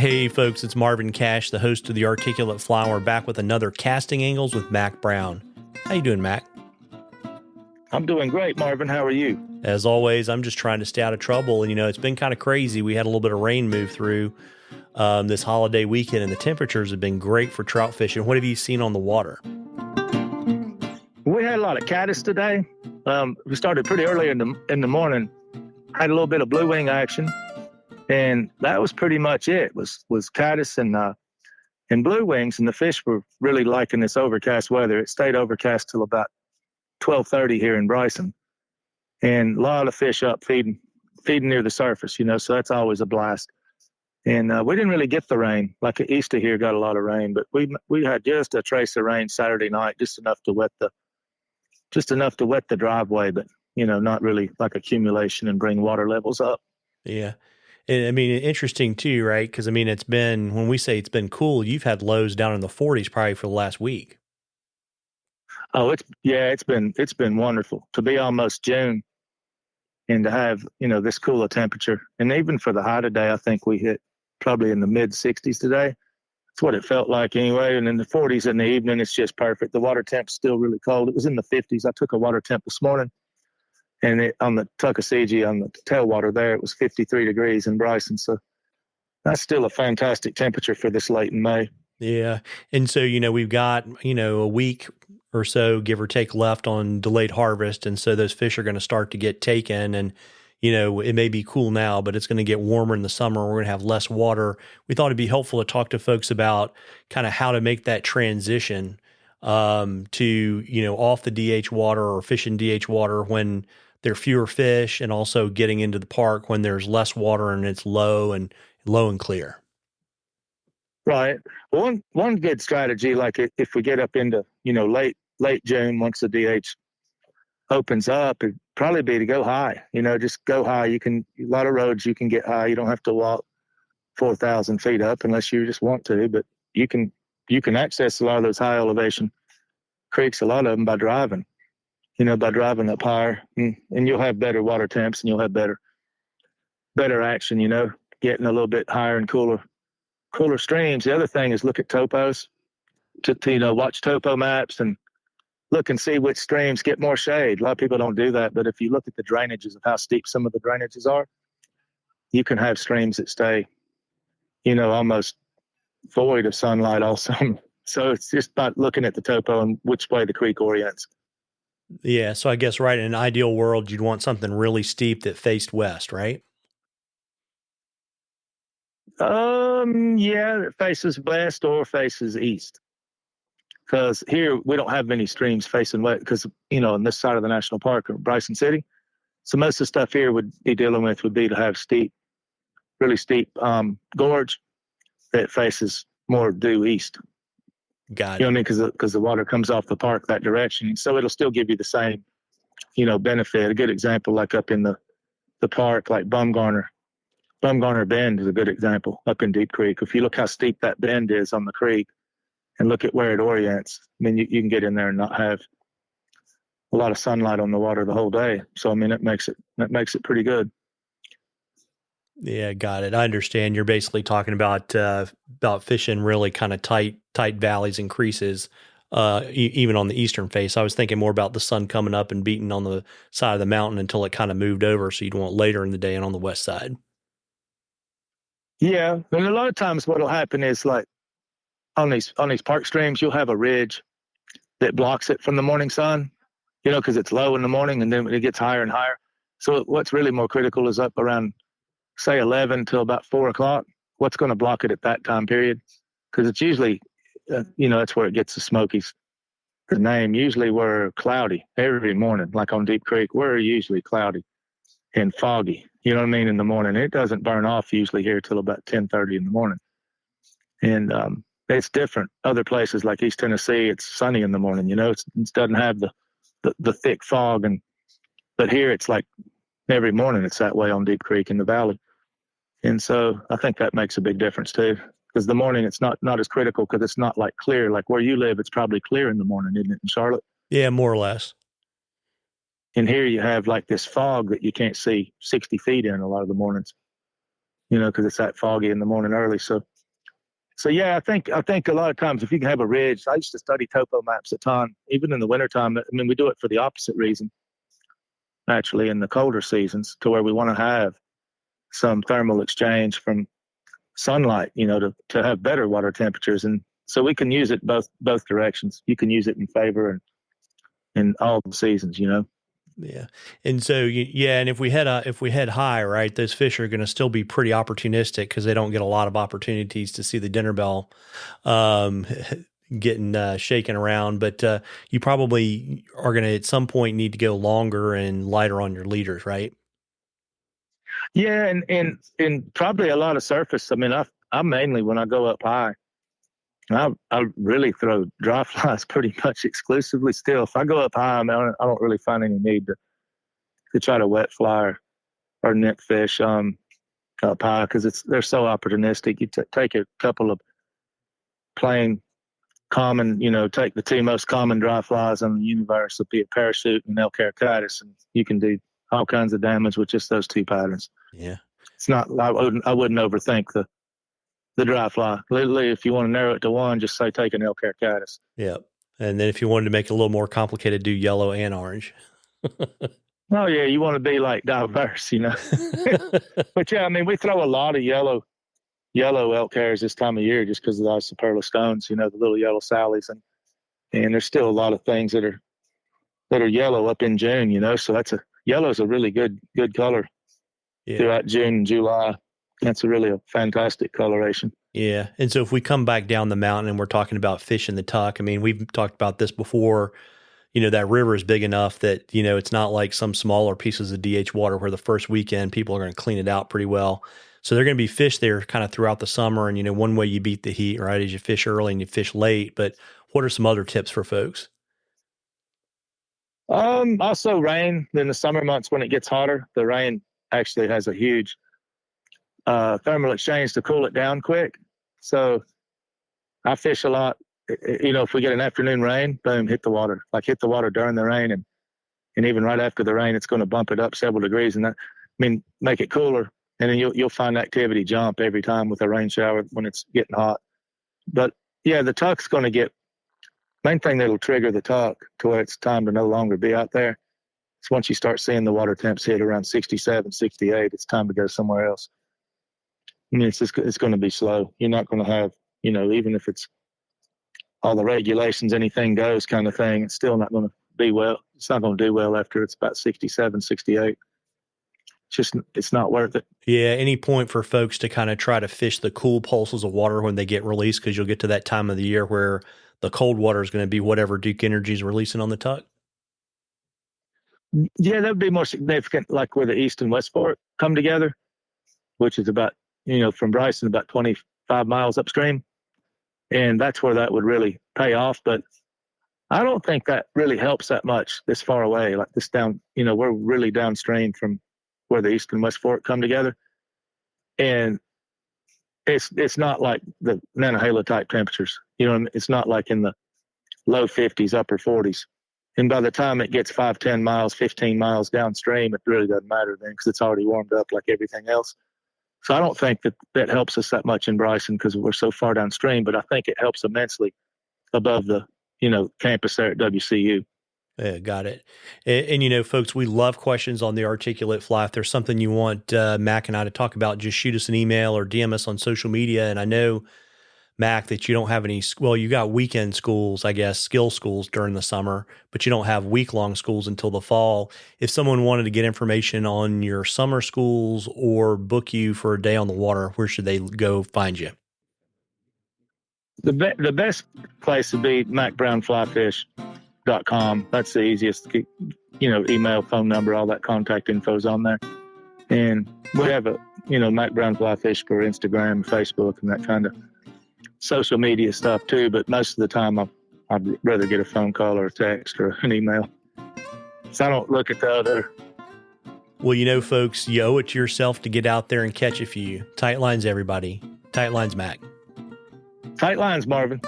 Hey folks, it's Marvin Cash, the host of The Articulate Flower, back with another Casting Angles with Mac Brown. How you doing, Mac? I'm doing great, Marvin. How are you? As always, I'm just trying to stay out of trouble. And, it's been kind of crazy. We had a little bit of rain move through this holiday weekend, and the temperatures have been great for trout fishing. What have you seen on the water? We had a lot of caddis today. We started pretty early in the morning. Had a little bit of blue wing action, and that was pretty much it. Was caddis and blue wings, and the fish were really liking this overcast weather. It stayed overcast till about 12:30 here in Bryson, and a lot of fish up feeding near the surface. So that's always a blast. And we didn't really get the rain. Like Easter here got a lot of rain, but we had just a trace of rain Saturday night, just enough to wet the driveway, but not really like accumulation and bring water levels up. Yeah. And I mean, interesting too, right? Because it's been, when we say it's been cool, you've had lows down in the 40s probably for the last week. Oh, it's been wonderful to be almost June and to have, this cooler temperature. And even for the high today, I think we hit probably in the mid 60s today. That's what it felt like anyway. And in the 40s in the evening, it's just perfect. The water temp's still really cold. It was in the 50s. I took a water temp this morning, and on the Tuckasegee, on the tailwater there, it was 53 degrees in Bryson. So that's still a fantastic temperature for this late in May. Yeah. And so, we've got, a week or so, give or take, left on delayed harvest. And so those fish are going to start to get taken. And, it may be cool now, but it's going to get warmer in the summer. We're going to have less water. We thought it'd be helpful to talk to folks about kind of how to make that transition to, off the DH water or fishing DH water when there are fewer fish, and also getting into the park when there's less water and it's low and clear. Right. One good strategy, like if we get up into, late June, once the DH opens up, it'd probably be to go high. Just go high. A lot of roads you can get high. You don't have to walk 4,000 feet up unless you just want to, but you can access a lot of those high elevation creeks, a lot of them by driving up higher, and you'll have better water temps, and you'll have better action, getting a little bit higher and cooler streams. The other thing is look at topos, to watch topo maps and look and see which streams get more shade. A lot of people don't do that, but if you look at the drainages of how steep some of the drainages are, you can have streams that stay, almost void of sunlight all summer. So it's just about looking at the topo and which way the creek orients. Yeah. So I guess, right, in an ideal world, you'd want something really steep that faced west, right? Yeah, it faces west or faces east. Because here we don't have many streams facing west, because, on this side of the national park, Bryson City. So most of the stuff here would be to have really steep gorge that faces more due east. Got it. You know what I mean? Because the water comes off the park that direction. So it'll still give you the same, benefit. A good example, like up in the park, like Bumgarner Bend is a good example up in Deep Creek. If you look how steep that bend is on the creek and look at where it orients, you can get in there and not have a lot of sunlight on the water the whole day. So, that makes it pretty good. Yeah, got it. I understand. You're basically talking about fishing really kind of tight valleys and creases, even on the eastern face. I was thinking more about the sun coming up and beating on the side of the mountain until it kind of moved over, so you'd want later in the day and on the west side. Yeah, and a lot of times what'll happen is, like on these park streams, you'll have a ridge that blocks it from the morning sun, because it's low in the morning and then it gets higher and higher. So what's really more critical is up around, say, 11 till about 4 o'clock. What's going to block it at that time period? Because it's usually, that's where it gets the Smokies. The name, usually we're cloudy every morning, like on Deep Creek, we're usually cloudy and foggy. You know what I mean? In the morning, it doesn't burn off usually here till about 10:30 in the morning. And it's different. Other places like East Tennessee, it's sunny in the morning. It doesn't have the thick fog, but here it's like every morning it's that way on Deep Creek in the valley. And so I think that makes a big difference too, because the morning it's not as critical, because it's not like clear. Like where you live, it's probably clear in the morning, isn't it, in Charlotte? Yeah, more or less. And here you have like this fog that you can't see 60 feet in a lot of the mornings, because it's that foggy in the morning early. So So yeah, I think a lot of times if you can have a ridge, I used to study topo maps a ton, even in the wintertime. I mean, we do it for the opposite reason, actually, in the colder seasons, to where we want to have some thermal exchange from sunlight, to have better water temperatures. And so we can use it both directions. You can use it in favor and in all the seasons, Yeah. And so, yeah. And if we head high, right, those fish are going to still be pretty opportunistic because they don't get a lot of opportunities to see the dinner bell, getting shaken around. But you probably are going to at some point need to go longer and lighter on your leaders, right? Yeah. And probably a lot of surface. I mean, I mainly, when I go up high, I really throw dry flies pretty much exclusively still. If I go up high, I don't really find any need to try to wet fly or net fish up high because they're so opportunistic. You take a couple of plain common, take the two most common dry flies in the universe, will be a parachute and L. caricatus, and you can do all kinds of damage with just those two patterns. Yeah. It's not, I wouldn't overthink the dry fly. Literally, if you want to narrow it to one, just say take an L. caricatus. Yeah. And then if you wanted to make it a little more complicated, do yellow and orange. Oh yeah, you want to be like diverse, But yeah, I mean, we throw a lot of yellow elk hairs this time of year just because of the Isoperla stones, the little yellow sallies, and there's still a lot of things that are yellow up in June, so yellow's a really good color throughout June and July. That's a fantastic coloration. Yeah. And so if we come back down the mountain and we're talking about fish in the tuck, I mean, we've talked about this before, that river is big enough that, it's not like some smaller pieces of DH water where the first weekend people are going to clean it out pretty well. So they're going to be fish there kind of throughout the summer. And, one way you beat the heat, right, is you fish early and you fish late. But what are some other tips for folks? Also rain in the summer months when it gets hotter. The rain actually has a huge thermal exchange to cool it down quick. So I fish a lot. If we get an afternoon rain, boom, hit the water during the rain. And even right after the rain, it's going to bump it up several degrees. And make it cooler. And then you'll find activity jump every time with a rain shower when it's getting hot. But yeah, the tuck's going to get, main thing that'll trigger the tuck to where it's time to no longer be out there. It's once you start seeing the water temps hit around 67, 68, it's time to go somewhere else. It's going to be slow. You're not going to have, even if it's all the regulations, anything goes kind of thing, it's still not going to be well. It's not going to do well after it's about 67, 68. It's not worth it. Yeah. Any point for folks to kind of try to fish the cool pulses of water when they get released? Because you'll get to that time of the year where the cold water is going to be whatever Duke Energy is releasing on the tuck. Yeah, that would be more significant, like where the East and West Fork come together, which is about, from Bryson, about 25 miles upstream. And that's where that would really pay off. But I don't think that really helps that much this far away, like this down, we're really downstream from where the East and West Fork come together. And it's not like the Nantahala type temperatures, it's not like in the low 50s, upper 40s. And by the time it gets 5, 10 miles, 15 miles downstream, it really doesn't matter then because it's already warmed up like everything else. So I don't think that helps us that much in Bryson because we're so far downstream, but I think it helps immensely above the, campus there at WCU. Yeah, got it. And, folks, we love questions on the articulate fly. If there's something you want Mac and I to talk about, just shoot us an email or DM us on social media. And I know, Mac, that you don't have any, well, you got weekend schools, I guess, skill schools during the summer, but you don't have week-long schools until the fall. If someone wanted to get information on your summer schools or book you for a day on the water, where should they go find you? The best place would be macbrownflyfish.com. That's the easiest, email, phone number, all that contact info is on there. And we have a, Mac Brown Fly Fish for Instagram, Facebook, and that kind of social media stuff too. But most of the time I'd rather get a phone call or a text or an email. So I don't look at the other. Well, folks, you owe it to yourself to get out there and catch a few. Tight lines, everybody. Tight lines, Mac. Tight lines, Marvin.